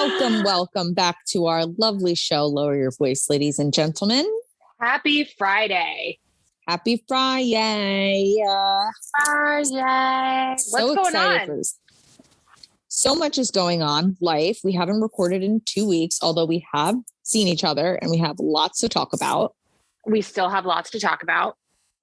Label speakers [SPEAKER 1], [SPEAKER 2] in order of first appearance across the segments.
[SPEAKER 1] Welcome back to our lovely show. Lower your voice, ladies and gentlemen.
[SPEAKER 2] Happy Friday.
[SPEAKER 1] Happy Friday.
[SPEAKER 2] What's going on?
[SPEAKER 1] So much is going on. Life. We haven't recorded in 2 weeks, although we have seen each other and we have lots to talk about.
[SPEAKER 2] We still have lots to talk about.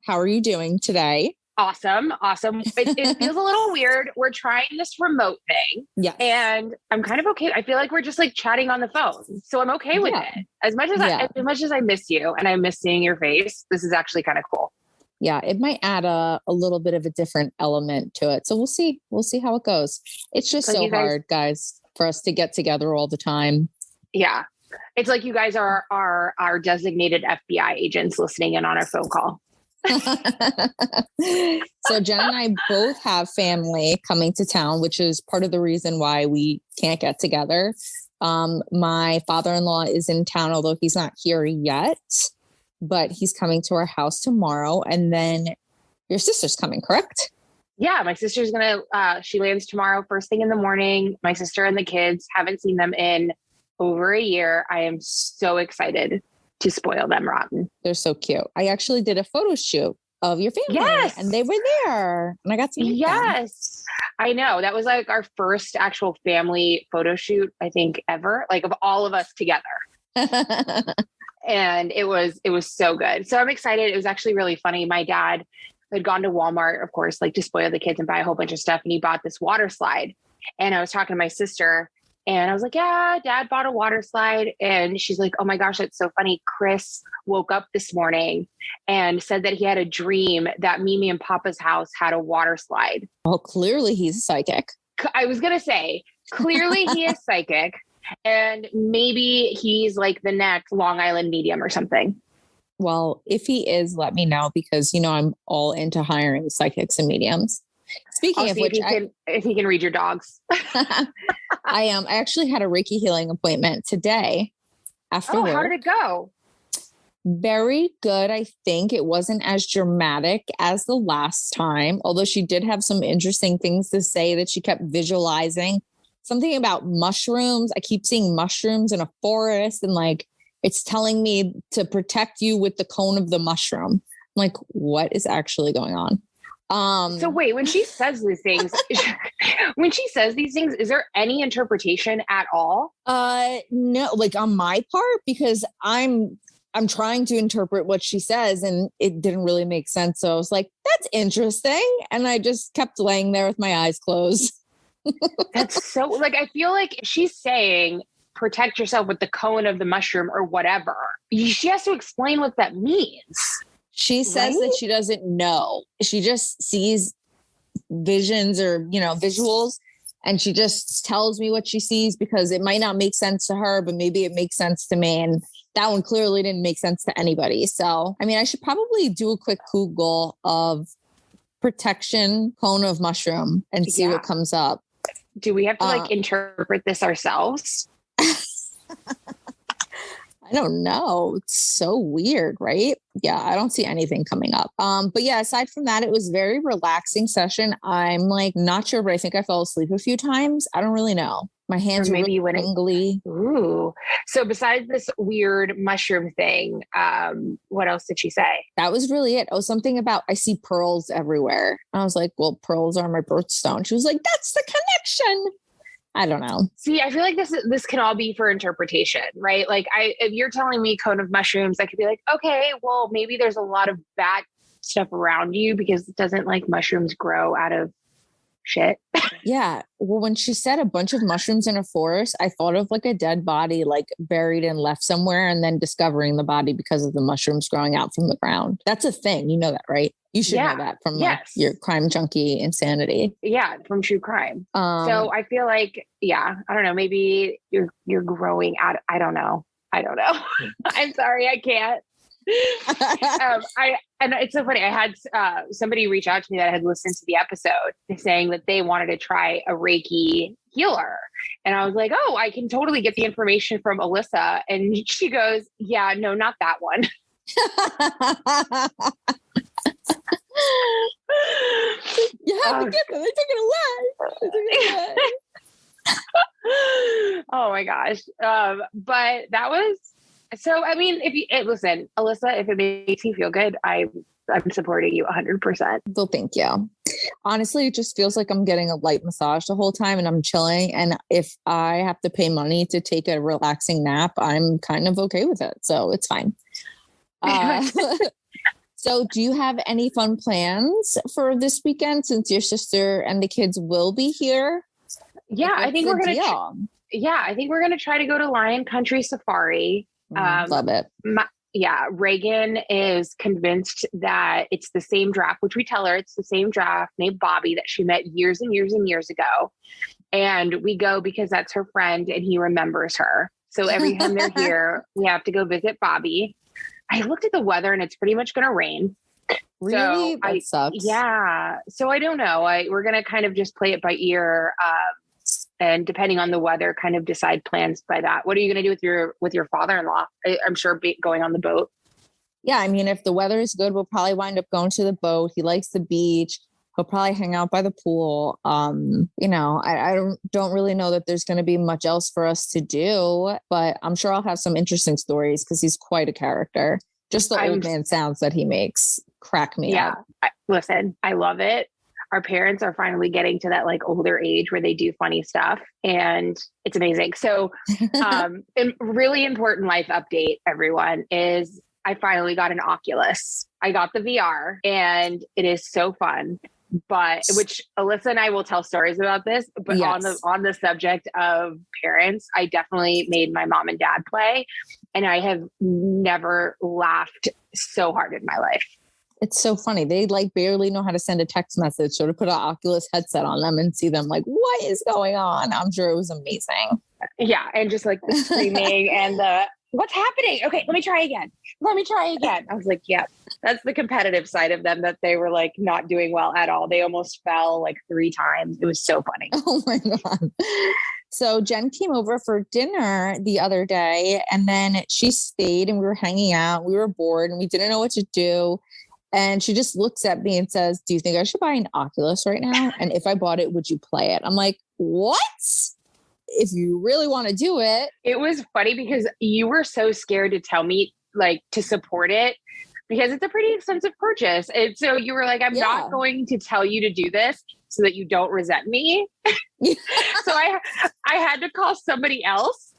[SPEAKER 1] How are you doing today?
[SPEAKER 2] Awesome. It feels a little weird. We're trying this remote thing.
[SPEAKER 1] Yeah.
[SPEAKER 2] And I'm kind of okay. I feel like we're just like chatting on the phone. So I'm okay with it. As much as I miss you and I miss seeing your face, this is actually kind of cool.
[SPEAKER 1] Yeah, it might add a little bit of a different element to it. So we'll see. We'll see how it goes. It's just so hard, guys, for us to get together all the time.
[SPEAKER 2] Yeah. It's like you guys are our designated FBI agents listening in on our phone call.
[SPEAKER 1] So Jen and I both have family coming to town, which is part of the reason why we can't get together. My father-in-law is in town, although he's not here yet, but he's coming to our house tomorrow. And then your sister's coming, correct?
[SPEAKER 2] Yeah, my sister's she lands tomorrow, first thing in the morning. My sister and the kids, haven't seen them in over a year. I am so excited to spoil them rotten.
[SPEAKER 1] They're so cute. I actually did a photo shoot of your family.
[SPEAKER 2] Yes.
[SPEAKER 1] And they were there. And I got to meet them.
[SPEAKER 2] Yes. I know. That was like our first actual family photo shoot, I think, ever, like of all of us together. And it was so good. So I'm excited. It was actually really funny. My dad had gone to Walmart, of course, like to spoil the kids and buy a whole bunch of stuff. And he bought this water slide. And I was talking to my sister and I was like, yeah, Dad bought a water slide. And she's like, oh my gosh, that's so funny. Chris woke up this morning and said that he had a dream that Mimi and Papa's house had a water slide.
[SPEAKER 1] Oh, clearly he's psychic.
[SPEAKER 2] I was going to say, clearly he is psychic. And maybe he's like the next Long Island medium or something.
[SPEAKER 1] Well, if he is, let me know because, I'm all into hiring psychics and mediums. Speaking of which,
[SPEAKER 2] if he can read your dogs.
[SPEAKER 1] I actually had a Reiki healing appointment today after work.
[SPEAKER 2] How did it go?
[SPEAKER 1] Very good. I think it wasn't as dramatic as the last time, although she did have some interesting things to say that she kept visualizing. Something about mushrooms. I keep seeing mushrooms in a forest and like it's telling me to protect you with the cone of the mushroom. I'm like, what is actually going on?
[SPEAKER 2] So wait, when she says these things, is there any interpretation at all?
[SPEAKER 1] No, like on my part, because I'm trying to interpret what she says and it didn't really make sense. So I was like, that's interesting. And I just kept laying there with my eyes closed.
[SPEAKER 2] That's so like, I feel like she's saying, protect yourself with the cone of the mushroom or whatever. She has to explain what that means.
[SPEAKER 1] She says that she doesn't know. She just sees visions or, visuals. And she just tells me what she sees because it might not make sense to her, but maybe it makes sense to me. And that one clearly didn't make sense to anybody. So, I should probably do a quick Google of protection cone of mushroom and see what comes up.
[SPEAKER 2] Do we have to interpret this ourselves?
[SPEAKER 1] I don't know. It's so weird, right? Yeah, I don't see anything coming up. But yeah, aside from that, it was a very relaxing session. I'm like not sure, but I think I fell asleep a few times. I don't really know. My hands were really tingly.
[SPEAKER 2] Ooh. So besides this weird mushroom thing, what else did she say?
[SPEAKER 1] That was really it. Oh, something about I see pearls everywhere. I was like, well, pearls are my birthstone. She was like, that's the connection. I don't know.
[SPEAKER 2] See, I feel like this can all be for interpretation, right? Like if you're telling me cone of mushrooms, I could be like, okay, well, maybe there's a lot of bad stuff around you because it doesn't like mushrooms grow out of shit.
[SPEAKER 1] Yeah. Well, when she said a bunch of mushrooms in a forest, I thought of like a dead body, like buried and left somewhere and then discovering the body because of the mushrooms growing out from the ground. That's a thing. You know that, right? You should know that from like, your crime junkie insanity.
[SPEAKER 2] Yeah. From true crime. So I feel like, I don't know, maybe you're growing out. I don't know. I'm sorry. I can't. And it's so funny. I had somebody reach out to me that had listened to the episode saying that they wanted to try a Reiki healer. And I was like, oh, I can totally get the information from Alyssa. And she goes, yeah, no, not that one.
[SPEAKER 1] You have to get them. They took it away.
[SPEAKER 2] Oh my gosh. But that was, so, I mean, listen, Alyssa, if it makes you feel good, I'm supporting you 100%.
[SPEAKER 1] Well, thank you. Honestly, it just feels like I'm getting a light massage the whole time and I'm chilling. And if I have to pay money to take a relaxing nap, I'm kind of okay with it. So it's fine. So do you have any fun plans for this weekend since your sister and the kids will be here?
[SPEAKER 2] Yeah, I think we're going to try to go to Lion Country Safari.
[SPEAKER 1] Love it.
[SPEAKER 2] Reagan is convinced that it's the same draft, which we tell her it's the same draft named Bobby that she met years and years and years ago. And we go because that's her friend and he remembers her. So every time they're here, we have to go visit Bobby. I looked at the weather and it's pretty much going to rain.
[SPEAKER 1] Really?
[SPEAKER 2] So
[SPEAKER 1] that sucks.
[SPEAKER 2] Yeah. So I don't know. We're going to kind of just play it by ear. And depending on the weather, kind of decide plans by that. What are you going to do with your father-in-law? I'm sure going on the boat.
[SPEAKER 1] Yeah. I mean, if the weather is good, we'll probably wind up going to the boat. He likes the beach. He'll probably hang out by the pool. I don't really know that there's going to be much else for us to do, but I'm sure I'll have some interesting stories because he's quite a character. Just the old man sounds that he makes crack me up.
[SPEAKER 2] Listen, I love it. Our parents are finally getting to that like older age where they do funny stuff and it's amazing. So a really important life update, everyone, is I finally got an Oculus. I got the VR and it is so fun. But which Alyssa and I will tell stories about this, but yes. on the subject of parents, I definitely made my mom and dad play and I have never laughed so hard in my life.
[SPEAKER 1] It's so funny. They like barely know how to send a text message. So to put an Oculus headset on them and see them like, what is going on? I'm sure it was amazing.
[SPEAKER 2] Yeah. And just like the screaming and what's happening? Okay, let me try again. I was like, yeah, that's the competitive side of them that they were like not doing well at all. They almost fell like 3 times. It was so funny.
[SPEAKER 1] Oh my God. So Jen came over for dinner the other day and then she stayed and we were hanging out. We were bored and we didn't know what to do. And she just looks at me and says, do you think I should buy an Oculus right now? And if I bought it, would you play it? I'm like, what? If you really want to do it.
[SPEAKER 2] It was funny because you were so scared to tell me like to support it because it's a pretty expensive purchase. And so you were like, I'm not going to tell you to do this so that you don't resent me. So I had to call somebody else.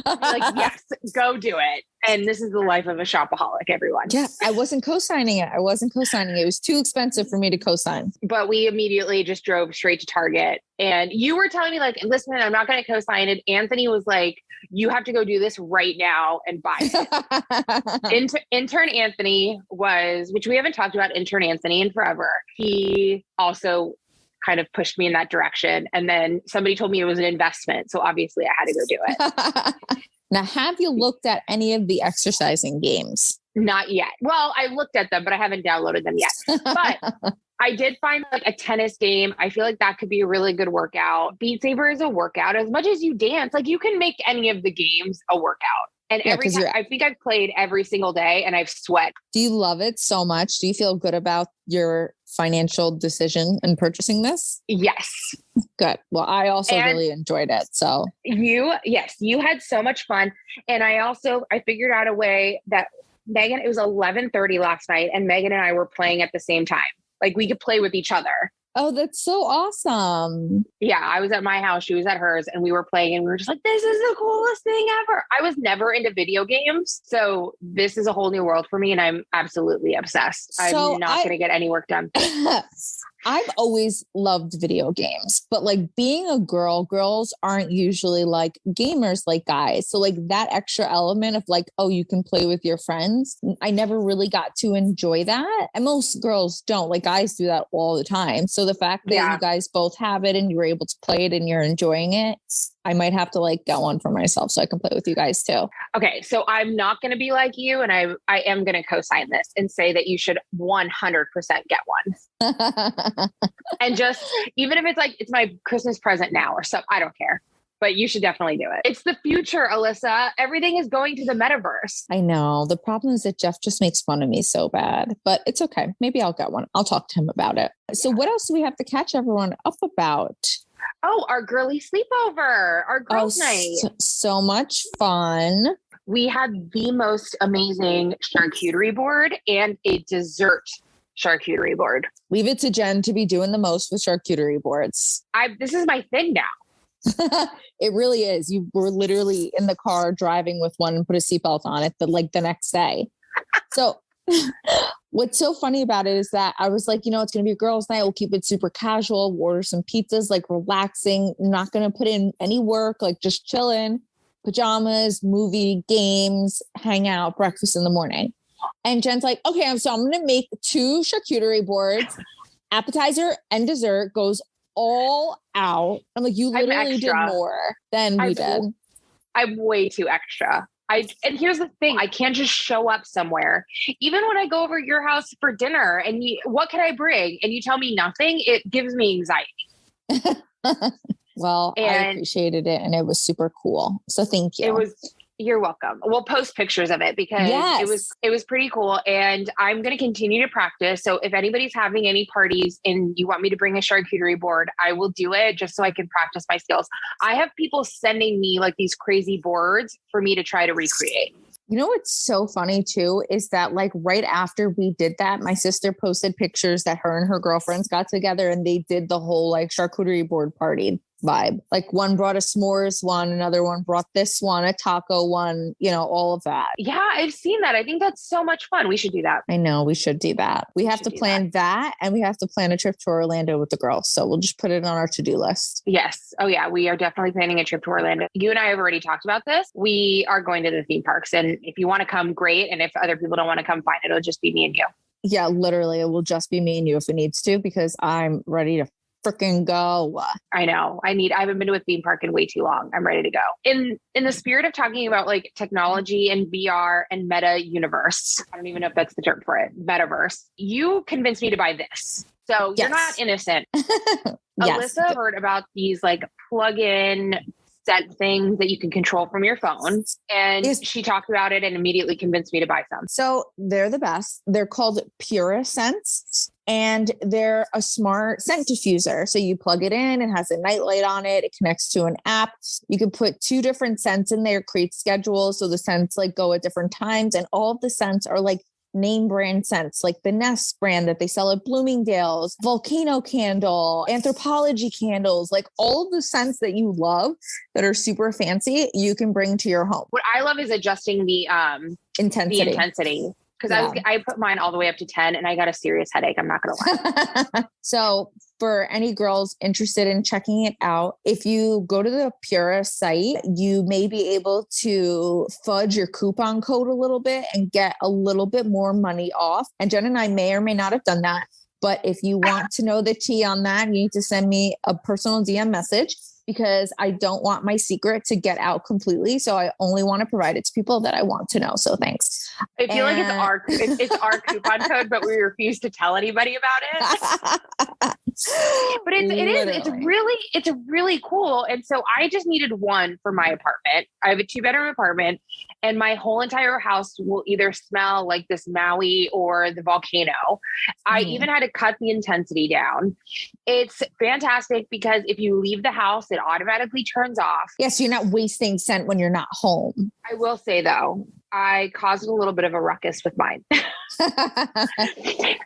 [SPEAKER 2] Like, yes, go do it. And this is the life of a shopaholic, everyone.
[SPEAKER 1] Yeah, I wasn't co-signing it. It was too expensive for me to co-sign.
[SPEAKER 2] But we immediately just drove straight to Target. And you were telling me like, listen, I'm not going to co-sign it. Anthony was like, you have to go do this right now and buy it. Intern Anthony which we haven't talked about intern Anthony in forever. He also kind of pushed me in that direction. And then somebody told me it was an investment. So obviously I had to go do it.
[SPEAKER 1] Now, have you looked at any of the exercising games?
[SPEAKER 2] Not yet. Well, I looked at them, but I haven't downloaded them yet. But I did find like a tennis game. I feel like that could be a really good workout. Beat Saber is a workout. As much as you dance, like you can make any of the games a workout. And every time, I think I've played every single day and I've sweat.
[SPEAKER 1] Do you love it so much? Do you feel good about your financial decision in purchasing this?
[SPEAKER 2] Yes.
[SPEAKER 1] Good. Well, I also really enjoyed it. So
[SPEAKER 2] you had so much fun. And I figured out a way that Megan, it was 11:30 last night and Megan and I were playing at the same time. Like we could play with each other.
[SPEAKER 1] Oh, that's so awesome.
[SPEAKER 2] Yeah, I was at my house, she was at hers, and we were playing and we were just like, this is the coolest thing ever. I was never into video games. So this is a whole new world for me and I'm absolutely obsessed. So I'm not going to get any work done.
[SPEAKER 1] I've always loved video games, but like being a girl, girls aren't usually like gamers like guys. So like that extra element of like, oh, you can play with your friends. I never really got to enjoy that. And most girls don't. Like guys do that all the time. So the fact that you guys both have it and you're able to play it and you're enjoying it, I might have to like get one for myself so I can play with you guys too.
[SPEAKER 2] Okay. So I'm not going to be like you. And I am going to co-sign this and say that you should 100% get one. And just, even if it's like, it's my Christmas present now or something, I don't care, but you should definitely do it. It's the future, Alyssa. Everything is going to the metaverse.
[SPEAKER 1] I know. The problem is that Jeff just makes fun of me so bad, but it's okay. Maybe I'll get one. I'll talk to him about it. So what else do we have to catch everyone up about?
[SPEAKER 2] Oh, our girly sleepover, our girls' night.
[SPEAKER 1] So much fun.
[SPEAKER 2] We had the most amazing charcuterie board and a dessert charcuterie board.
[SPEAKER 1] Leave it to Jen to be doing the most with charcuterie boards.
[SPEAKER 2] This is my thing now.
[SPEAKER 1] It really is. You were literally in the car driving with one and put a seatbelt on it the next day. So what's so funny about it is that I was like, it's going to be a girls' night. We'll keep it super casual. We'll order some pizzas, like relaxing, not going to put in any work, like just chilling. Pajamas, movie, games, hang out, breakfast in the morning. And Jen's like, okay, so I'm going to make 2 charcuterie boards, appetizer and dessert, goes all out. I'm like, you literally did more than we did.
[SPEAKER 2] I'm way too extra. And here's the thing, I can't just show up somewhere. Even when I go over to your house for dinner and what can I bring? And you tell me nothing, it gives me anxiety.
[SPEAKER 1] Well, I appreciated it and it was super cool. So thank you.
[SPEAKER 2] You're welcome. We'll post pictures of it because it was pretty cool. And I'm going to continue to practice. So if anybody's having any parties and you want me to bring a charcuterie board, I will do it just so I can practice my skills. I have people sending me like these crazy boards for me to try to recreate.
[SPEAKER 1] You know, what's so funny too, is that like right after we did that, my sister posted pictures that her and her girlfriends got together and they did the whole like charcuterie board party vibe. Like one brought a s'mores one, another one brought this one, a taco one, all of that.
[SPEAKER 2] Yeah, I've seen that. I think that's so much fun. We should do that.
[SPEAKER 1] I know we should do that. We have to plan that and we have to plan a trip to Orlando with the girls. So we'll just put it on our to-do list.
[SPEAKER 2] Yes. Oh yeah. We are definitely planning a trip to Orlando. You and I have already talked about this. We are going to the theme parks and if you want to come, great. And if other people don't want to come, fine. It'll just be me and you.
[SPEAKER 1] Yeah, literally. It will just be me and you if it needs to, because I'm ready to freaking go.
[SPEAKER 2] I know. I haven't been to a theme park in way too long. I'm ready to go. In the spirit of talking about like technology and VR and meta universe, I don't even know if that's the term for it, metaverse, you convinced me to buy this. So You're not innocent. Alyssa heard about these like plug-in set things that you can control from your phone. And she talked about it and immediately convinced me to buy some.
[SPEAKER 1] So they're the best. They're called Pura scents. And they're a smart scent diffuser. So you plug it in, it has a nightlight on it. It connects to an app. You can put 2 different scents in there, create schedules. So the scents like go at different times. And all of the scents are like name brand scents, like the Nest brand that they sell at Bloomingdale's, Volcano Candle, Anthropology candles, like all of the scents that you love that are super fancy, you can bring to your home.
[SPEAKER 2] What I love is adjusting the intensity. Because I put mine all the way up to 10 and I got a serious headache. I'm not going to lie.
[SPEAKER 1] So for any girls interested in checking it out, if you go to the Pura site, you may be able to fudge your coupon code a little bit and get a little bit more money off. And Jen and I may or may not have done that. But if you want to know the tea on that, you need to send me a personal DM message, because I don't want my secret to get out completely. So I only want to provide it to people that I want to know. So thanks.
[SPEAKER 2] I feel like it's our coupon code, but we refuse to tell anybody about it. But it's really cool. And so I just needed one for my apartment. I have a 2-bedroom apartment and my whole entire house will either smell like this Maui or the volcano. I even had to cut the intensity down. It's fantastic because if you leave the house, it automatically turns off.
[SPEAKER 1] Yes, you're not wasting scent when you're not home.
[SPEAKER 2] I will say though, I caused a little bit of a ruckus with mine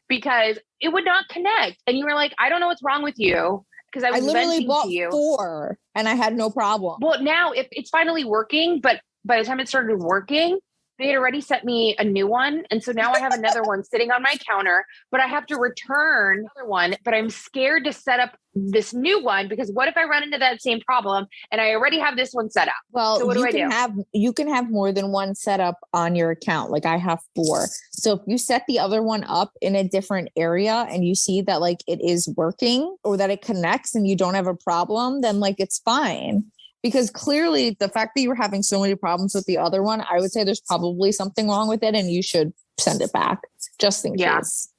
[SPEAKER 2] because it would not connect. And you were like, I don't know what's wrong with you. Because I literally bought
[SPEAKER 1] 4 and I had no problem.
[SPEAKER 2] Well, now it's finally working, but by the time it started working, they had already sent me a new one. And so now I have another one sitting on my counter, but I have to return another one. But I'm scared to set up this new one because what if I run into that same problem and I already have this one set up?
[SPEAKER 1] Well, so what do I do? You can have more than one set up on your account. Like I have 4. So if you set the other one up in a different area and you see that like it is working or that it connects and you don't have a problem, then like it's fine. Because clearly the fact that you were having so many problems with the other one, I would say there's probably something wrong with it and you should send it back just in case.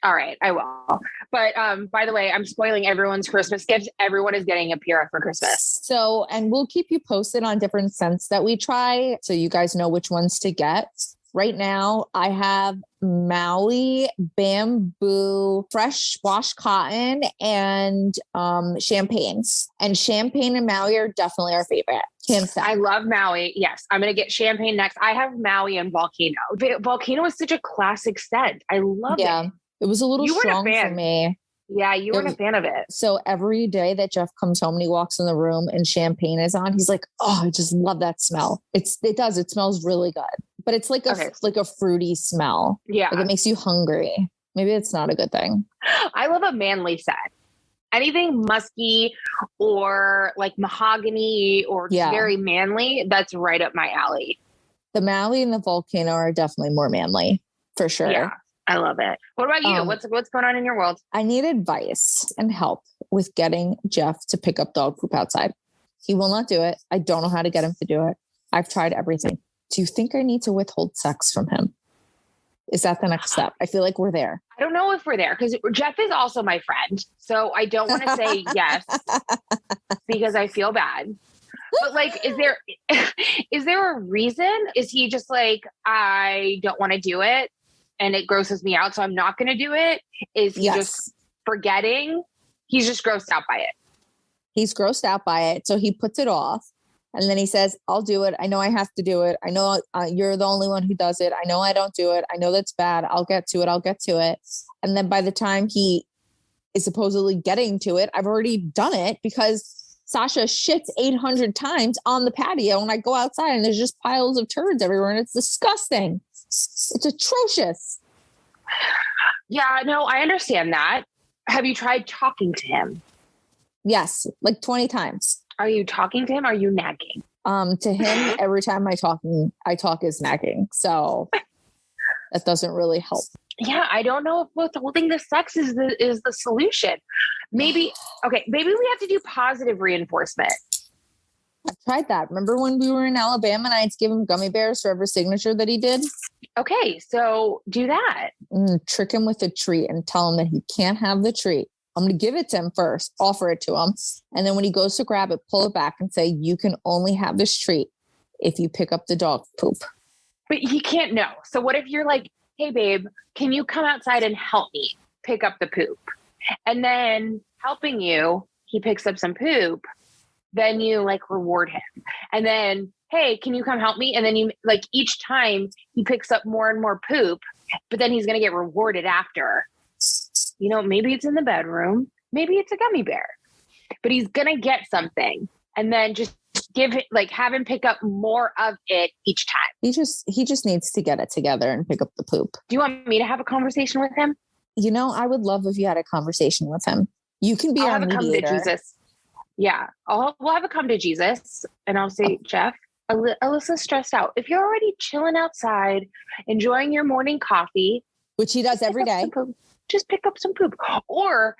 [SPEAKER 2] All right, I will. But by the way, I'm spoiling everyone's Christmas gift. Everyone is getting a Pura for Christmas.
[SPEAKER 1] So, and we'll keep you posted on different scents that we try so you guys know which ones to get. Right now, I have Maui, bamboo, fresh washed cotton, and champagne. And champagne and Maui are definitely our favorite. Hands down.
[SPEAKER 2] I love Maui. Yes, I'm going to get champagne next. I have Maui and Volcano. Volcano is such a classic scent. I love it.
[SPEAKER 1] It was a little strong for me.
[SPEAKER 2] Yeah, you weren't a fan of it.
[SPEAKER 1] So every day that Jeff comes home and he walks in the room and champagne is on, he's like, "Oh, I just love that smell." It smells really good, but it's like a fruity smell.
[SPEAKER 2] Yeah,
[SPEAKER 1] like it makes you hungry. Maybe it's not a good thing.
[SPEAKER 2] I love a manly scent. Anything musky or like mahogany or very manly, that's right up my alley.
[SPEAKER 1] The Maui and the Volcano are definitely more manly for sure.
[SPEAKER 2] Yeah. I love it. What about you? What's going on in your world?
[SPEAKER 1] I need advice and help with getting Jeff to pick up dog poop outside. He will not do it. I don't know how to get him to do it. I've tried everything. Do you think I need to withhold sex from him? Is that the next step? I feel like we're there.
[SPEAKER 2] I don't know if we're there because Jeff is also my friend. So I don't want to say yes because I feel bad. But like, is there a reason? Is he just like, I don't want to do it and it grosses me out, so I'm not going to do it? Is he just forgetting? He's just grossed out by it.
[SPEAKER 1] He's grossed out by it. So he puts it off. And then he says, I'll do it. I know I have to do it. I know you're the only one who does it. I know I don't do it. I know that's bad. I'll get to it. And then by the time he is supposedly getting to it, I've already done it because Sasha shits 800 times on the patio and I go outside and there's just piles of turds everywhere and it's disgusting. It's atrocious.
[SPEAKER 2] Yeah, no, I understand that. Have you tried talking to him?
[SPEAKER 1] Yes, like 20 times.
[SPEAKER 2] Are you talking to him? Or are you nagging?
[SPEAKER 1] To him, every time I talk is nagging. So that doesn't really help.
[SPEAKER 2] Yeah, I don't know if withholding the sex is the solution. Maybe we have to do positive reinforcement.
[SPEAKER 1] I tried that. Remember when we were in Alabama and I had to give him gummy bears for every signature that he did?
[SPEAKER 2] Okay, so do that.
[SPEAKER 1] Trick him with a treat and tell him that he can't have the treat. I'm going to give it to him first, offer it to him. And then when he goes to grab it, pull it back and say, you can only have this treat if you pick up the dog poop.
[SPEAKER 2] But he can't know. So what if you're like, hey, babe, can you come outside and help me pick up the poop? And then helping you, he picks up some poop. Then you like reward him. And then, hey, can you come help me? And then you like each time he picks up more and more poop, but then he's going to get rewarded after. You know, maybe it's in the bedroom, maybe it's a gummy bear, but he's going to get something and then just have him pick up more of it each time.
[SPEAKER 1] He just needs to get it together and pick up the poop.
[SPEAKER 2] Do you want me to have a conversation with him?
[SPEAKER 1] You know, I would love if you had a conversation with him. You can be our mediator.
[SPEAKER 2] Come to Jesus. Yeah. We'll have a come to Jesus and I'll say, Jeff, Alyssa's stressed out. If you're already chilling outside, enjoying your morning coffee,
[SPEAKER 1] which he does every day,
[SPEAKER 2] just pick up some poop. Or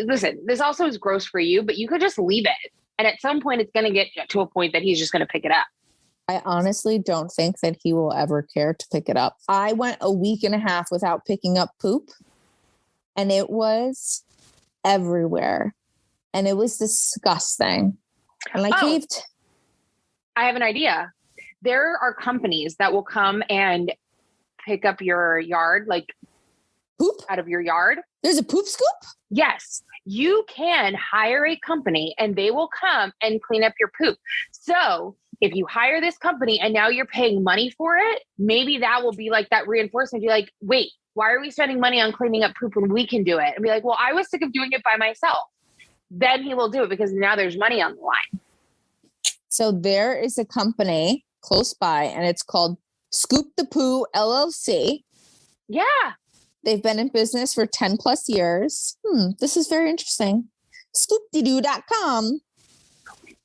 [SPEAKER 2] listen, this also is gross for you, but you could just leave it. And at some point it's going to get to a point that he's just going to pick it up.
[SPEAKER 1] I honestly don't think that he will ever care to pick it up. I went a week and a half without picking up poop and it was everywhere and it was disgusting. And I caved.
[SPEAKER 2] I have an idea. There are companies that will come and pick up your yard, like
[SPEAKER 1] poop
[SPEAKER 2] out of your yard.
[SPEAKER 1] There's a poop scoop?
[SPEAKER 2] Yes. You can hire a company and they will come and clean up your poop. So if you hire this company and now you're paying money for it, maybe that will be like that reinforcement. Be like, wait, why are we spending money on cleaning up poop when we can do it? And be like, well, I was sick of doing it by myself. Then he will do it because now there's money on the line.
[SPEAKER 1] So there is a company close by and it's called Scoop the Poo LLC.
[SPEAKER 2] Yeah.
[SPEAKER 1] They've been in business for 10 plus years. This is very interesting. Scoopdedoo.com.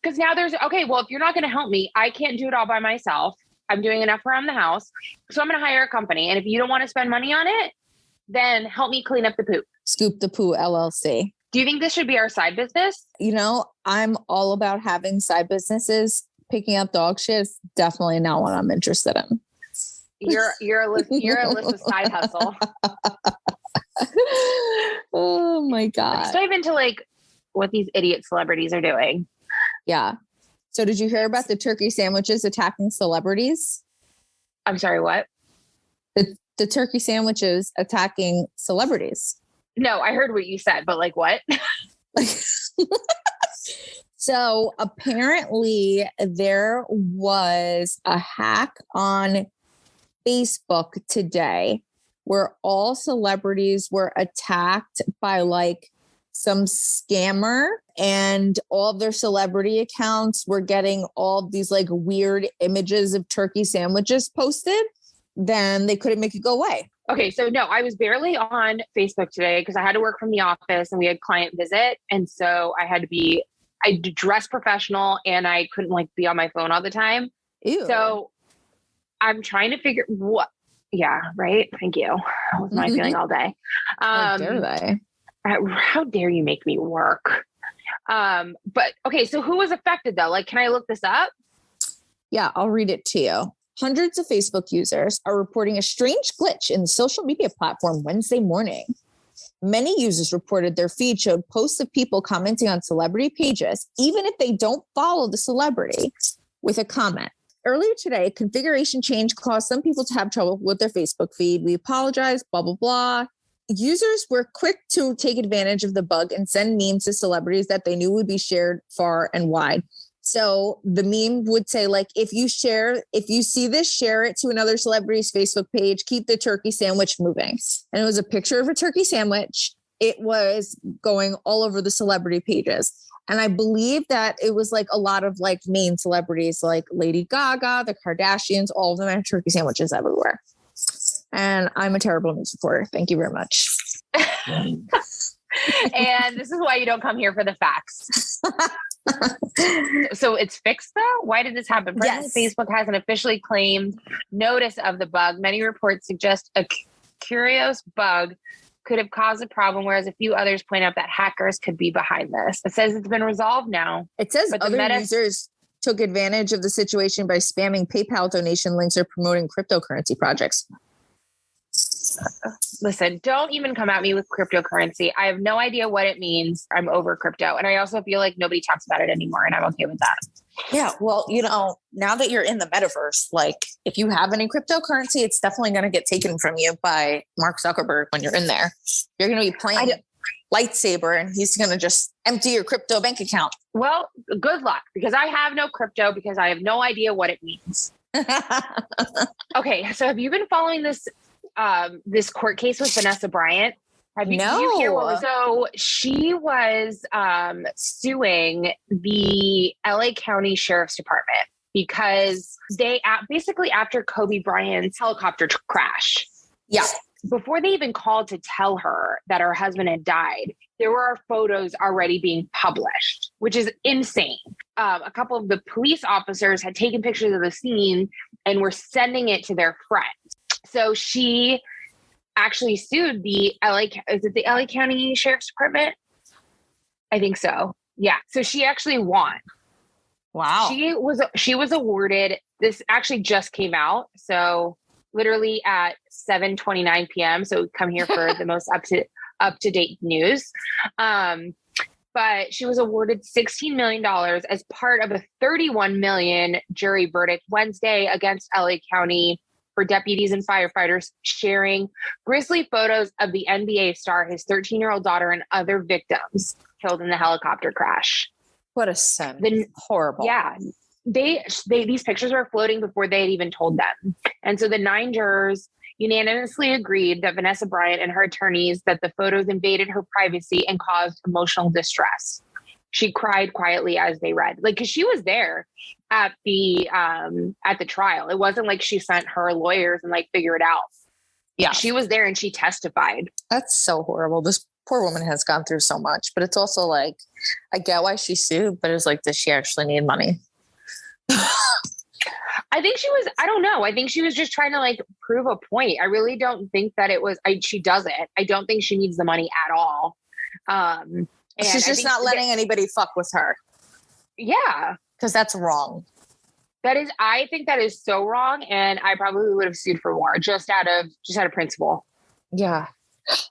[SPEAKER 2] Because now if you're not going to help me, I can't do it all by myself. I'm doing enough around the house. So I'm going to hire a company. And if you don't want to spend money on it, then help me clean up the poop.
[SPEAKER 1] Scoop the Poo LLC.
[SPEAKER 2] Do you think this should be our side business?
[SPEAKER 1] You know, I'm all about having side businesses. Picking up dog shit is definitely not what I'm interested in.
[SPEAKER 2] You're Alyssa's side hustle.
[SPEAKER 1] Oh my God.
[SPEAKER 2] Let's dive into like what these idiot celebrities are doing.
[SPEAKER 1] Yeah. So did you hear about the turkey sandwiches attacking celebrities?
[SPEAKER 2] I'm sorry, what?
[SPEAKER 1] The turkey sandwiches attacking celebrities.
[SPEAKER 2] No, I heard what you said, but like what?
[SPEAKER 1] So apparently there was a hack on Facebook today where all celebrities were attacked by like some scammer, and all of their celebrity accounts were getting all these like weird images of turkey sandwiches posted. Then they couldn't make it go away.
[SPEAKER 2] Okay. So no, I was barely on Facebook today because I had to work from the office and we had client visit. And so I dress professional and I couldn't like be on my phone all the time.
[SPEAKER 1] Ew.
[SPEAKER 2] So I'm trying to figure what. Yeah. Right. Thank you. That was my feeling all day.
[SPEAKER 1] How dare they?
[SPEAKER 2] How dare you make me work? But okay. So who was affected though? Like, can I look this up?
[SPEAKER 1] Yeah, I'll read it to you. Hundreds of Facebook users are reporting a strange glitch in the social media platform Wednesday morning. Many users reported their feed showed posts of people commenting on celebrity pages, even if they don't follow the celebrity, with a comment. Earlier today, a configuration change caused some people to have trouble with their Facebook feed. We apologize, blah, blah, blah. Users were quick to take advantage of the bug and send memes to celebrities that they knew would be shared far and wide. So the meme would say, like, if you see this, share it to another celebrity's Facebook page, keep the turkey sandwich moving. And it was a picture of a turkey sandwich. It was going all over the celebrity pages. And I believe that it was like a lot of like main celebrities like Lady Gaga, the Kardashians, all of them had turkey sandwiches everywhere. And I'm a terrible news reporter. Thank you very much.
[SPEAKER 2] And this is why you don't come here for the facts. So it's fixed though? Why did this happen? Presently, yes. Facebook hasn't officially claimed notice of the bug. Many reports suggest a curious bug could have caused a problem, whereas a few others point out that hackers could be behind this. It says it's been resolved now.
[SPEAKER 1] It says other users took advantage of the situation by spamming PayPal donation links or promoting cryptocurrency projects.
[SPEAKER 2] Listen, don't even come at me with cryptocurrency. I have no idea what it means. I'm over crypto. And I also feel like nobody talks about it anymore. And I'm okay with that.
[SPEAKER 1] Yeah. Well, now that you're in the metaverse, like if you have any cryptocurrency, it's definitely going to get taken from you by Mark Zuckerberg when you're in there. You're going to be playing lightsaber and he's going to just empty your crypto bank account.
[SPEAKER 2] Well, good luck, because I have no crypto because I have no idea what it means. Okay. So have you been following this court case with Vanessa Bryant? Did you hear what was? So she was suing the LA County Sheriff's Department because they basically after Kobe Bryant's helicopter crash.
[SPEAKER 1] Yeah.
[SPEAKER 2] Before they even called to tell her that her husband had died, there were photos already being published, which is insane. A couple of the police officers had taken pictures of the scene and were sending it to their friends. So she actually sued the LA County Sheriff's Department? I think so. Yeah. So she actually won.
[SPEAKER 1] Wow.
[SPEAKER 2] She was awarded, this actually just came out. So literally at 7:29 p.m. So come here for the most up to date news. But she was awarded $16 million as part of a $31 million jury verdict Wednesday against LA County for deputies and firefighters sharing grisly photos of the NBA star, his 13-year-old daughter, and other victims killed in the helicopter crash.
[SPEAKER 1] What a sin. Horrible.
[SPEAKER 2] Yeah. These pictures were floating before they had even told them. And so the 9 jurors unanimously agreed that Vanessa Bryant and her attorneys that the photos invaded her privacy and caused emotional distress. She cried quietly as they read, like, cause she was there at the trial. It wasn't like she sent her lawyers and like figure it out. Yeah. She was there and she testified.
[SPEAKER 1] That's so horrible. This poor woman has gone through so much, but it's also like, I get why she sued, but it's like, does she actually need money?
[SPEAKER 2] I think I don't know. I think she was just trying to like prove a point. I really don't think that she doesn't. I don't think she needs the money at all.
[SPEAKER 1] She's just not letting anybody fuck with her.
[SPEAKER 2] Yeah.
[SPEAKER 1] Because that's wrong.
[SPEAKER 2] I think that is so wrong. And I probably would have sued for more just out of principle.
[SPEAKER 1] Yeah.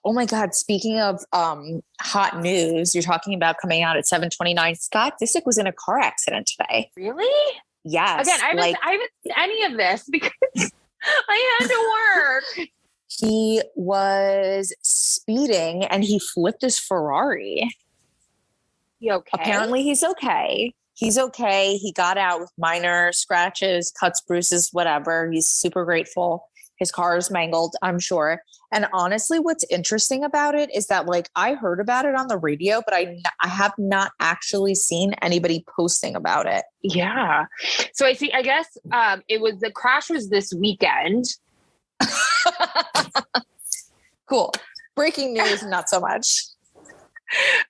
[SPEAKER 1] Oh my God. Speaking of hot news, you're talking about coming out at 7:29. Scott Disick was in a car accident today.
[SPEAKER 2] Really?
[SPEAKER 1] Yes.
[SPEAKER 2] Again, I haven't seen any of this because I had to work.
[SPEAKER 1] He was speeding and he flipped his Ferrari.
[SPEAKER 2] You okay?
[SPEAKER 1] Apparently he's okay. He's okay. He got out with minor scratches, cuts, bruises, whatever. He's super grateful. His car is mangled, I'm sure. And honestly, what's interesting about it is that like I heard about it on the radio, but I have not actually seen anybody posting about it.
[SPEAKER 2] Yeah. So I guess the crash was this weekend.
[SPEAKER 1] Cool. Breaking news, not so much.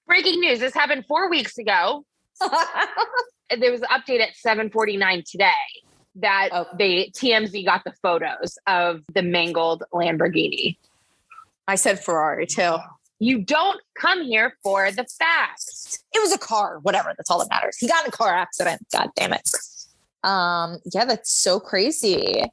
[SPEAKER 2] Breaking news. This happened 4 weeks ago. There was an update at 7:49 today that TMZ got the photos of the mangled Lamborghini.
[SPEAKER 1] I said Ferrari too.
[SPEAKER 2] You don't come here for the facts.
[SPEAKER 1] It was a car, whatever. That's all that matters. He got in a car accident. God damn it. Yeah, that's so crazy.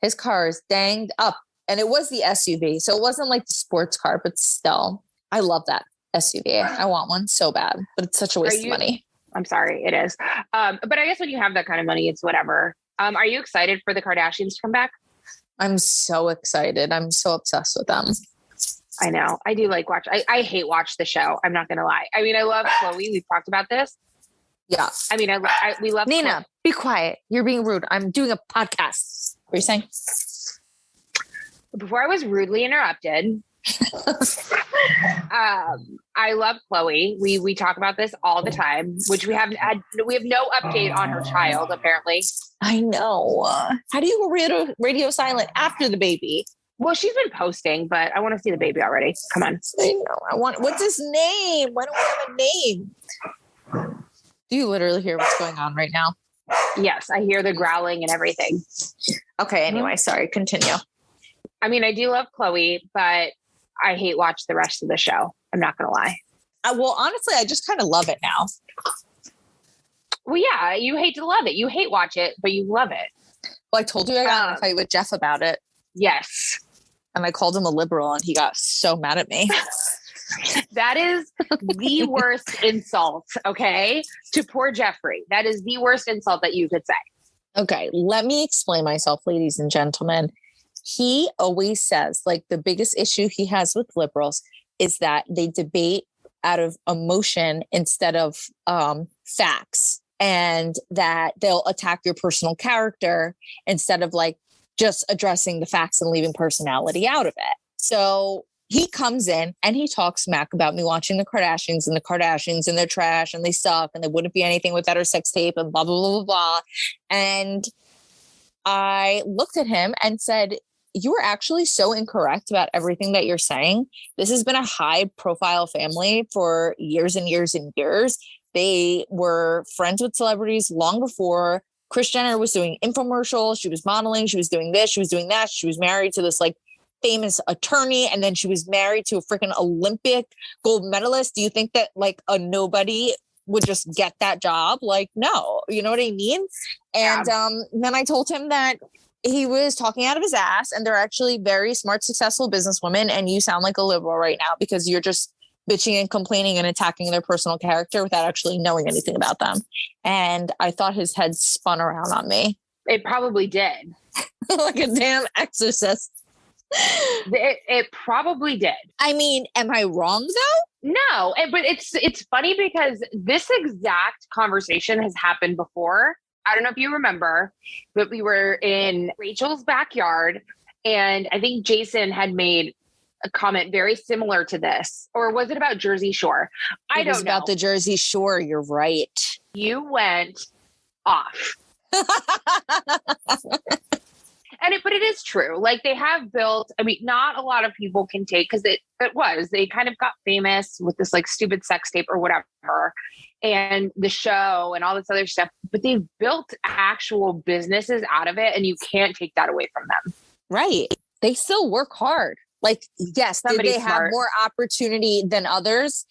[SPEAKER 1] His car is danged up. And it was the SUV. So it wasn't like the sports car, but still, I love that SUV. I want one so bad, but it's such a waste of money.
[SPEAKER 2] I'm sorry, it is. But I guess when you have that kind of money, it's whatever. Are you excited for the Kardashians to come back?
[SPEAKER 1] I'm so excited. I'm so obsessed with them.
[SPEAKER 2] I know. I do like watch. I hate watch the show. I'm not going to lie. I mean, I love Chloe. We've talked about this.
[SPEAKER 1] Yeah.
[SPEAKER 2] I mean, we love
[SPEAKER 1] Nina,
[SPEAKER 2] Chloe.
[SPEAKER 1] Be quiet. You're being rude. I'm doing a podcast. What are you saying?
[SPEAKER 2] Before I was rudely interrupted, I love Chloe. We talk about this all the time, which we have no update on her child, apparently.
[SPEAKER 1] I know. How do you go radio silent after the baby?
[SPEAKER 2] Well, she's been posting, but I want to see the baby already. Come on.
[SPEAKER 1] I know. What's his name? Why don't we have a name? Do you literally hear what's going on right now?
[SPEAKER 2] Yes, I hear the growling and everything.
[SPEAKER 1] Okay, anyway, sorry. Continue.
[SPEAKER 2] I mean, I do love Chloe, but I hate watch the rest of the show. I'm not going to lie.
[SPEAKER 1] Well, honestly, I just kind of love it now.
[SPEAKER 2] Well, yeah, you hate to love it. You hate watch it, but you love it.
[SPEAKER 1] Well, I told you I got in a fight with Jeff about it.
[SPEAKER 2] Yes.
[SPEAKER 1] And I called him a liberal and he got so mad at me.
[SPEAKER 2] That is the worst insult, okay? To poor Jeffrey. That is the worst insult that you could say.
[SPEAKER 1] Okay, let me explain myself, ladies and gentlemen. He always says, like, the biggest issue he has with liberals is that they debate out of emotion instead of facts, and that they'll attack your personal character instead of like just addressing the facts and leaving personality out of it. So he comes in and he talks smack about me watching the Kardashians and they're trash and they suck and they wouldn't be anything without her sex tape and blah, blah, blah, blah, blah. And I looked at him and said, you are actually so incorrect about everything that you're saying. This has been a high profile family for years and years and years. They were friends with celebrities long before Kris Jenner was doing infomercials. She was modeling. She was doing this. She was doing that. She was married to this like famous attorney. And then she was married to a freaking Olympic gold medalist. Do you think that like a nobody would just get that job? Like, no, you know what I mean? And then I told him that he was talking out of his ass and they're actually very smart, successful businesswomen. And you sound like a liberal right now because you're just bitching and complaining and attacking their personal character without actually knowing anything about them. And I thought his head spun around on me.
[SPEAKER 2] It probably did.
[SPEAKER 1] Like a damn exorcist.
[SPEAKER 2] It probably did.
[SPEAKER 1] I mean, am I wrong though?
[SPEAKER 2] No, but it's funny because this exact conversation has happened before. I don't know if you remember, but we were in Rachel's backyard and I think Jason had made a comment very similar to this. Or was it about Jersey Shore? I don't know. It was
[SPEAKER 1] about the Jersey Shore. You're right.
[SPEAKER 2] You went off. But it is true. Like they have built, I mean, not a lot of people can take, because they kind of got famous with this like stupid sex tape or whatever, and the show and all this other stuff, but they've built actual businesses out of it. And you can't take that away from them.
[SPEAKER 1] Right. They still work hard. Like, yes, did they have more opportunity than others?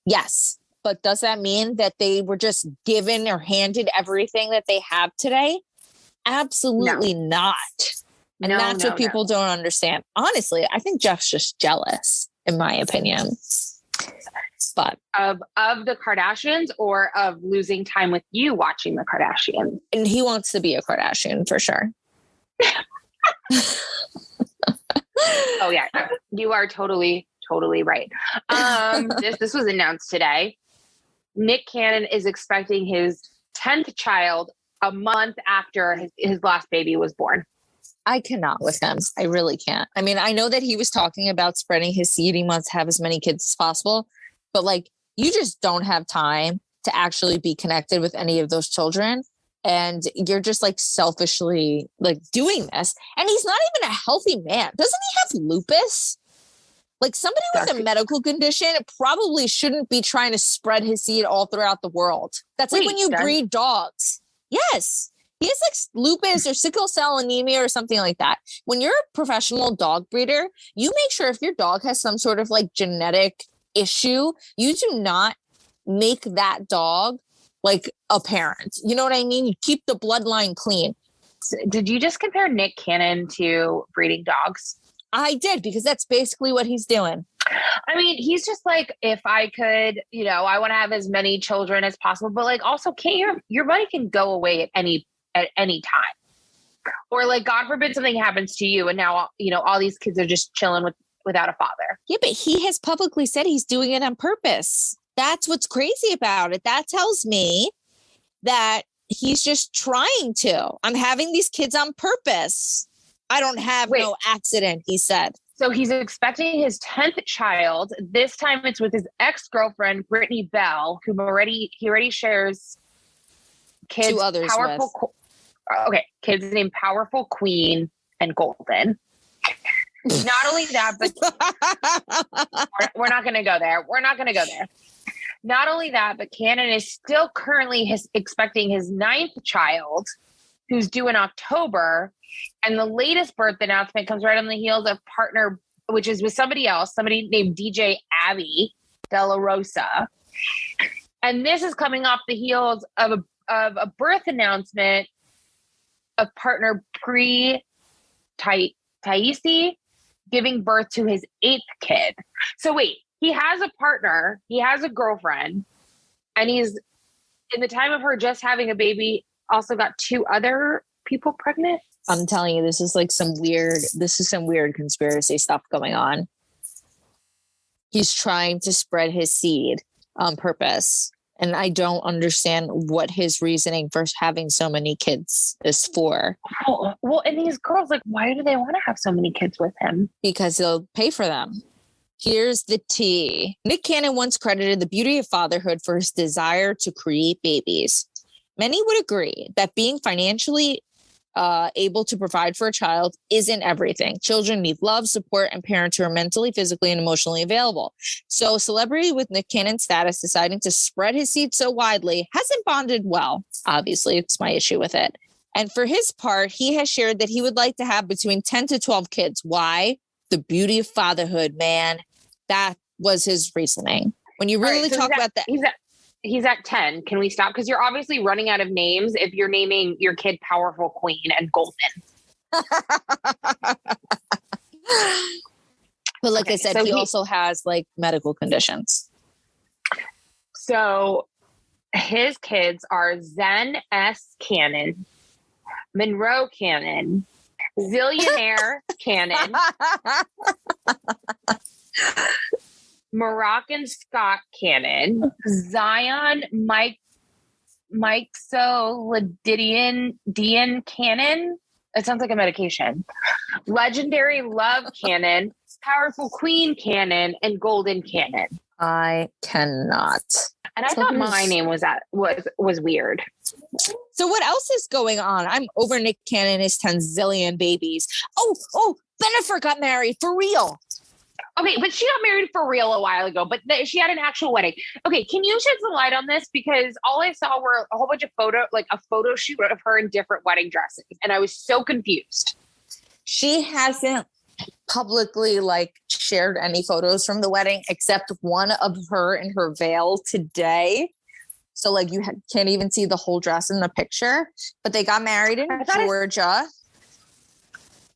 [SPEAKER 1] Yes. But does that mean that they were just given or handed everything that they have today? Absolutely not. And that's what people don't understand. Honestly, I think Jeff's just jealous, in my opinion. But
[SPEAKER 2] of the Kardashians or of losing time with you watching the Kardashians?
[SPEAKER 1] And he wants to be a Kardashian for sure.
[SPEAKER 2] Oh yeah, you are totally right. This was announced today. Nick Cannon is expecting his 10th child a month after his last baby was born.
[SPEAKER 1] I cannot with him. I really can't. I mean, I know that he was talking about spreading his seed. He wants to have as many kids as possible, but like, you just don't have time to actually be connected with any of those children. And you're just like selfishly like doing this. And he's not even a healthy man. Doesn't he have lupus? Like, somebody with a medical condition probably shouldn't be trying to spread his seed all throughout the world. That's like when you breed dogs. Yes. He has like lupus or sickle cell anemia or something like that. When you're a professional dog breeder, you make sure if your dog has some sort of like genetic issue, you do not make that dog like a parent. You know what I mean? You keep the bloodline clean.
[SPEAKER 2] Did you just compare Nick Cannon to breeding dogs?
[SPEAKER 1] I did, because that's basically what he's doing.
[SPEAKER 2] I mean, he's just like, if I could, I want to have as many children as possible, but like, also, can't your money can go away at any time, or like, God forbid something happens to you, and now all these kids are just chilling without a father.
[SPEAKER 1] Yeah, but he has publicly said he's doing it on purpose. That's what's crazy about it. That tells me that he's just trying to. I'm having these kids on purpose. I don't have no accident, he said.
[SPEAKER 2] So he's expecting his 10th child. This time it's with his ex-girlfriend, Brittany Bell, who he already shares kids.
[SPEAKER 1] 2 others
[SPEAKER 2] powerful. Kids named Powerful, Queen, and Golden. Not only that, but we're not going to go there. Not only that, but Cannon is still currently expecting his 9th child, who's due in October. And the latest birth announcement comes right on the heels of partner, which is with somebody named DJ Abby De La Rosa. And this is coming off the heels of a birth announcement of partner Taisi giving birth to his 8th kid. So wait, he has a partner, he has a girlfriend, and he's, in the time of her just having a baby, also got 2 other people pregnant.
[SPEAKER 1] I'm telling you, this is some weird conspiracy stuff going on. He's trying to spread his seed on purpose. And I don't understand what his reasoning for having so many kids is for.
[SPEAKER 2] Well, and these girls, like, why do they want to have so many kids with him?
[SPEAKER 1] Because he'll pay for them. Here's the tea. Nick Cannon once credited the beauty of fatherhood for his desire to create babies. Many would agree that being financially able to provide for a child isn't everything. Children need love, support, and parents who are mentally, physically, and emotionally available. So a celebrity with Nick Cannon's status deciding to spread his seed so widely hasn't bonded well. Obviously, it's my issue with it. And for his part, he has shared that he would like to have between 10 to 12 kids. Why? The beauty of fatherhood, man. That was his reasoning. When you really talk about that.
[SPEAKER 2] He's at 10. Can we stop? Because you're obviously running out of names if you're naming your kid Powerful, Queen, and Golden.
[SPEAKER 1] But like I said, so he also has medical conditions.
[SPEAKER 2] So his kids are Zen S. Cannon, Monroe Cannon, Zillionaire Cannon, Moroccan Scott Cannon, Zion Mixolydian Cannon. It sounds like a medication. Legendary Love Cannon, Powerful Queen Cannon, and Golden Cannon.
[SPEAKER 1] I cannot.
[SPEAKER 2] And I thought my name was weird.
[SPEAKER 1] So what else is going on? I'm over Nick Cannon, his 10 zillion babies. Oh, Bennifer got married for real.
[SPEAKER 2] Okay, but she got married for real a while ago, but she had an actual wedding. Okay, can you shed some light on this? Because all I saw were a whole bunch of a photo shoot of her in different wedding dresses. And I was so confused.
[SPEAKER 1] She hasn't publicly shared any photos from the wedding, except one of her in her veil today. So you can't even see the whole dress in the picture, but they got married in Georgia.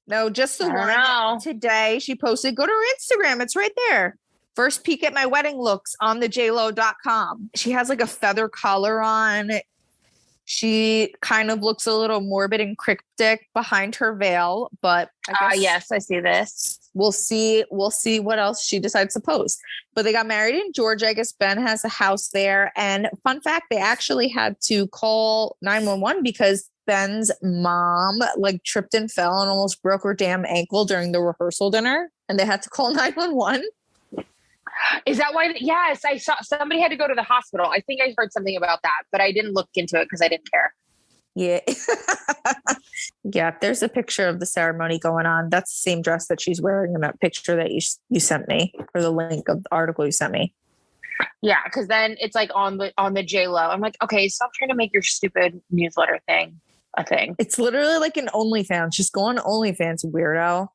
[SPEAKER 1] No, just the one today. She posted, go to her Instagram. It's right there. First peek at my wedding looks on the jlo.com. She has a feather collar on. She kind of looks a little morbid and cryptic behind her veil, but I guess
[SPEAKER 2] yes, I see this.
[SPEAKER 1] we'll see what else she decides to post. But they got married in Georgia. I guess Ben has a house there. And fun fact, they actually had to call 911 because Ben's mom like tripped and fell and almost broke her damn ankle during the rehearsal dinner. And they had to call 911.
[SPEAKER 2] Is that why? Yes, I saw somebody had to go to the hospital. I think I heard something about that, but I didn't look into it because I didn't care.
[SPEAKER 1] Yeah. Yeah. There's a picture of the ceremony going on. That's the same dress that she's wearing in that picture that you sent me, or the link of the article you sent me.
[SPEAKER 2] Yeah. Cause then it's like on the J-Lo. I'm like, okay, stop trying to make your stupid newsletter thing a thing.
[SPEAKER 1] It's literally like an OnlyFans. Just go on OnlyFans, weirdo.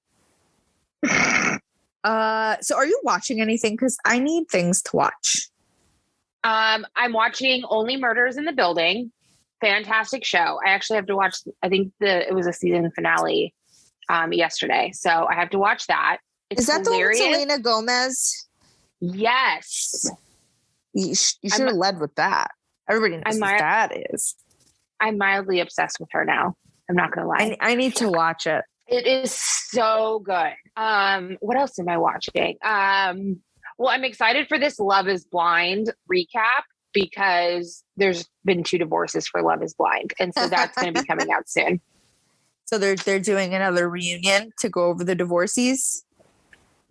[SPEAKER 1] So are you watching anything? Because I need things to watch.
[SPEAKER 2] I'm watching Only Murders in the Building. Fantastic show. I actually have to watch, I think it was a season finale yesterday. So I have to watch that. It's
[SPEAKER 1] Is that
[SPEAKER 2] hilarious.
[SPEAKER 1] the one with Selena Gomez?
[SPEAKER 2] Yes.
[SPEAKER 1] You should have led with that. Everybody knows what that is.
[SPEAKER 2] I'm mildly obsessed with her now. I'm not going to lie.
[SPEAKER 1] I need to watch it.
[SPEAKER 2] It is so good. What else am I watching? Well, I'm excited for this Love is Blind recap because there's been 2 divorces for Love is Blind. And so that's going to be coming out soon.
[SPEAKER 1] So they're doing another reunion to go over the divorcees.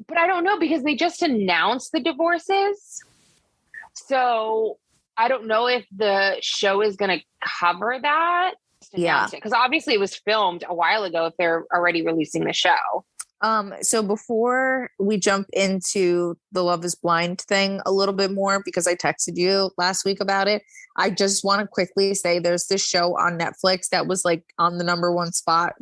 [SPEAKER 2] But I don't know because they just announced the divorces. So I don't know if the show is going to cover that.
[SPEAKER 1] Yeah.
[SPEAKER 2] Because obviously it was filmed a while ago if they're already releasing the show.
[SPEAKER 1] So before we jump into the Love is Blind thing a little bit more, because I texted you last week about it, I just want to quickly say there's this show on Netflix that was like on the #1 spot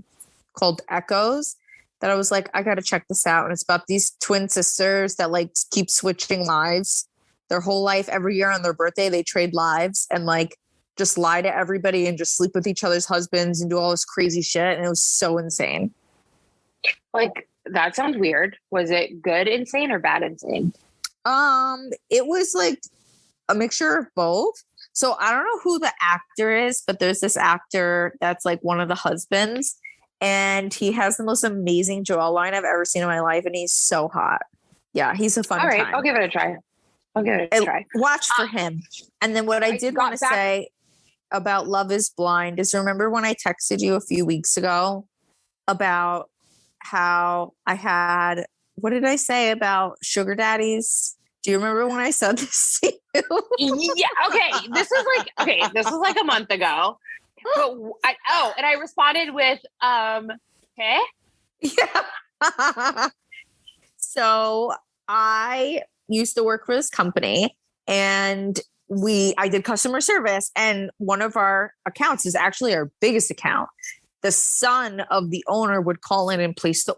[SPEAKER 1] called Echoes that I was like, I got to check this out. And it's about these twin sisters that like keep switching lives their whole life. Every year on their birthday, they trade lives and like just lie to everybody and just sleep with each other's husbands and do all this crazy shit. And it was so insane.
[SPEAKER 2] Like, that sounds weird. Was it good insane or bad insane?
[SPEAKER 1] It was like a mixture of both. So I don't know who the actor is, but there's this actor that's like one of the husbands, and he has the most amazing jawline I've ever seen in my life, and he's so hot. Yeah, he's a fun
[SPEAKER 2] All right,
[SPEAKER 1] time.
[SPEAKER 2] I'll give it a try.
[SPEAKER 1] Watch for him. And then what I did want to say about Love is Blind is, remember when I texted you a few weeks ago about how I had, what did I say about sugar daddies? Do you remember when I said this to you?
[SPEAKER 2] Yeah. Okay. This was like a month ago. But and I responded with, okay.
[SPEAKER 1] Yeah. So I used to work for this company, and I did customer service, and one of our accounts is actually our biggest account. The son of the owner would call in and place the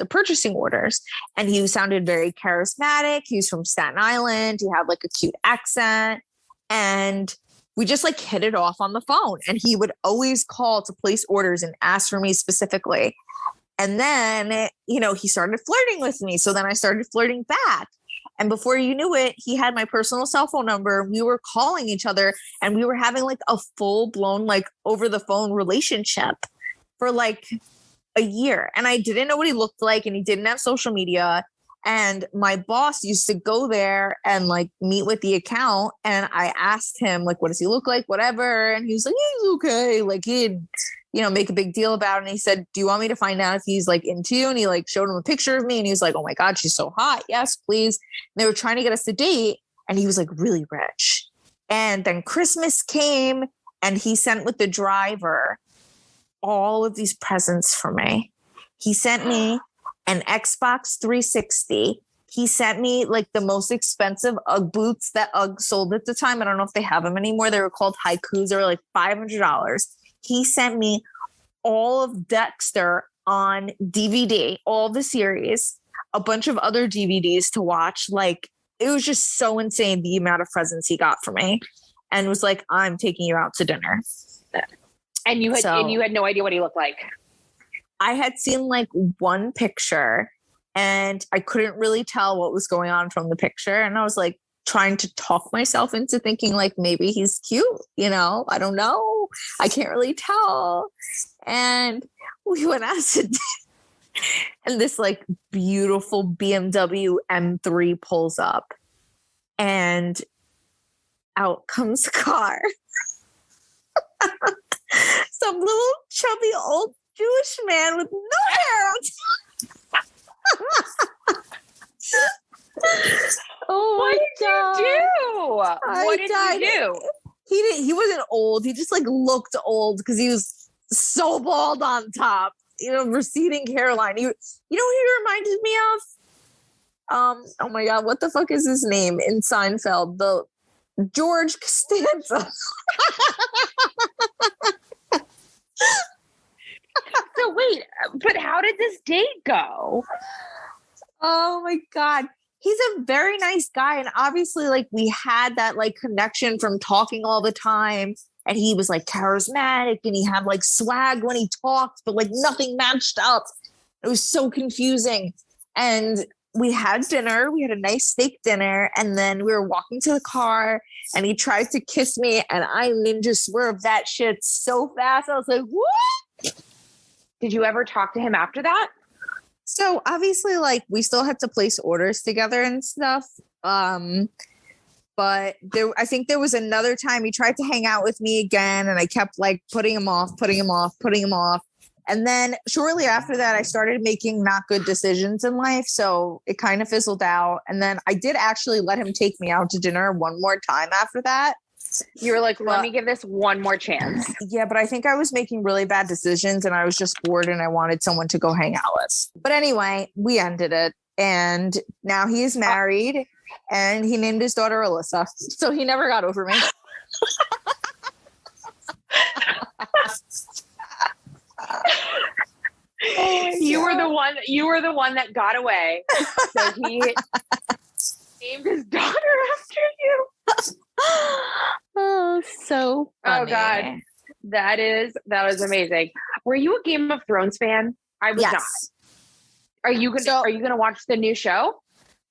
[SPEAKER 1] purchasing orders. And he sounded very charismatic. He was from Staten Island. He had like a cute accent. And we just like hit it off on the phone. And he would always call to place orders and ask for me specifically. And then, he started flirting with me. So then I started flirting back. And before you knew it, he had my personal cell phone number. We were calling each other, and we were having like a full blown, like over the phone relationship for like a year. And I didn't know what he looked like, and he didn't have social media. And my boss used to go there and like meet with the account. And I asked him, like, what does he look like? Whatever. And he was like, he's okay. Like he'd, make a big deal about it. And he said, do you want me to find out if he's like into you? And he like showed him a picture of me, and he was like, oh my God, she's so hot. Yes, please. And they were trying to get us to date. And he was like really rich. And then Christmas came, and he sent with the driver all of these presents for me. He sent me an Xbox 360. He sent me like the most expensive UGG boots that UGG sold at the time. I don't know if they have them anymore. They were called Haikus. They were like $500. He sent me all of Dexter on DVD, all the series, a bunch of other DVDs to watch. Like, it was just so insane the amount of presents he got for me, and was like, I'm taking you out to dinner.
[SPEAKER 2] And you had no idea what he looked like.
[SPEAKER 1] I had seen like one picture, and I couldn't really tell what was going on from the picture. And I was like trying to talk myself into thinking like maybe he's cute, I don't know. know. I can't really tell. And we went out to dinner. And this like beautiful BMW M3 pulls up and out comes the car. Some little chubby old Jewish man with no hair. Oh,
[SPEAKER 2] what did you do? What did you do?
[SPEAKER 1] He wasn't old. He just like looked old because he was so bald on top. Receding hairline. You know who he reminded me of? Oh my God, what the fuck is his name in Seinfeld? The George Costanza.
[SPEAKER 2] So wait, but how did this date go?
[SPEAKER 1] Oh my God. He's a very nice guy. And obviously, like, we had that like connection from talking all the time. And he was like charismatic and he had like swag when he talked, but like nothing matched up. It was so confusing. And we had dinner. We had a nice steak dinner. And then we were walking to the car and he tried to kiss me. And I ninja swerved that shit so fast. I was like, what?
[SPEAKER 2] Did you ever talk to him after that?
[SPEAKER 1] So obviously, like, we still had to place orders together and stuff. But I think there was another time he tried to hang out with me again, and I kept like putting him off. And then shortly after that, I started making not good decisions in life. So it kind of fizzled out. And then I did actually let him take me out to dinner one more time after that.
[SPEAKER 2] You were like, let me give this one more chance.
[SPEAKER 1] Yeah, but I think I was making really bad decisions and I was just bored and I wanted someone to go hang out with. But anyway, we ended it. And now he is married. And he named his daughter Alyssa. So he never got over me.
[SPEAKER 2] You were the one that got away. So he named his daughter after you.
[SPEAKER 1] Oh, so funny.
[SPEAKER 2] Oh God. That was amazing. Were you a Game of Thrones fan? I was not. Are you gonna watch the new show?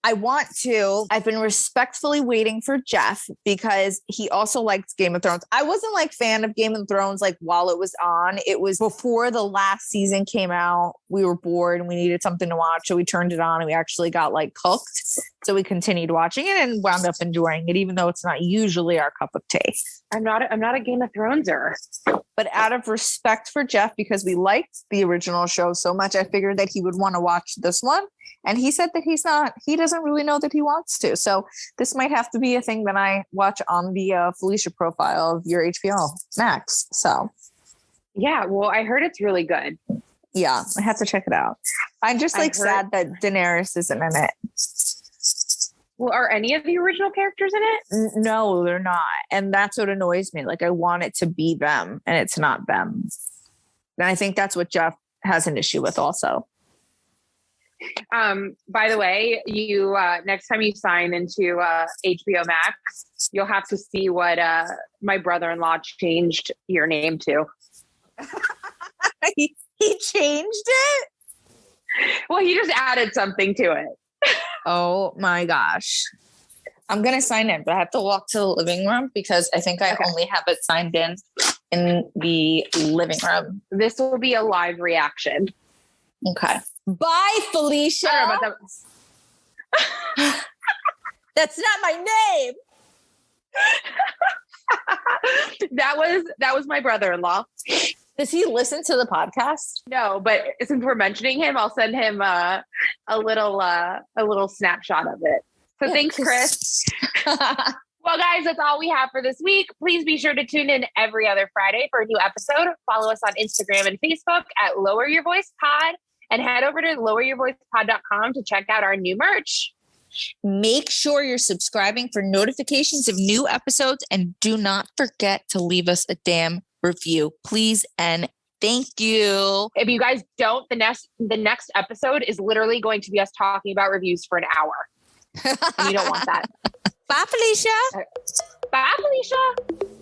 [SPEAKER 1] I want to. I've been respectfully waiting for Jeff because he also likes Game of Thrones. I wasn't like fan of Game of Thrones like while it was on. It was before the last season came out. We were bored and we needed something to watch. So we turned it on and we actually got like hooked. So we continued watching it and wound up enjoying it, even though it's not usually our cup of tea.
[SPEAKER 2] I'm not a Game of Throneser.
[SPEAKER 1] But out of respect for Jeff, because we liked the original show so much, I figured that he would want to watch this one. And he said that he doesn't really know that he wants to. So this might have to be a thing that I watch on the Felicia profile of your HBO Max. So.
[SPEAKER 2] Yeah, well, I heard it's really good.
[SPEAKER 1] Yeah, I have to check it out. I'm just sad that Daenerys isn't in it.
[SPEAKER 2] Well, are any of the original characters in it?
[SPEAKER 1] No, they're not. And that's what annoys me. Like, I want it to be them and it's not them. And I think that's what Jeff has an issue with also.
[SPEAKER 2] By the way, you next time you sign into HBO Max, you'll have to see what my brother-in-law changed your name to.
[SPEAKER 1] He changed it?
[SPEAKER 2] Well, he just added something to it.
[SPEAKER 1] Oh my gosh. I'm going to sign in, but I have to walk to the living room because I think I only have it signed in the living room.
[SPEAKER 2] This will be a live reaction.
[SPEAKER 1] Okay. Bye, Felicia.
[SPEAKER 2] I don't know about
[SPEAKER 1] that. That's not my name.
[SPEAKER 2] That was my brother-in-law.
[SPEAKER 1] Does he listen to the podcast?
[SPEAKER 2] No, but since we're mentioning him, I'll send him a little snapshot of it. So thanks, Chris. Well, guys, that's all we have for this week. Please be sure to tune in every other Friday for a new episode. Follow us on Instagram and Facebook at Lower Your Voice Pod, and head over to loweryourvoicepod.com to check out our new merch.
[SPEAKER 1] Make sure you're subscribing for notifications of new episodes, and do not forget to leave us a damn review, please and thank you.
[SPEAKER 2] If you guys don't, the next episode is literally going to be us talking about reviews for an hour. And you don't want that.
[SPEAKER 1] Bye, Felicia.
[SPEAKER 2] Bye, Felicia.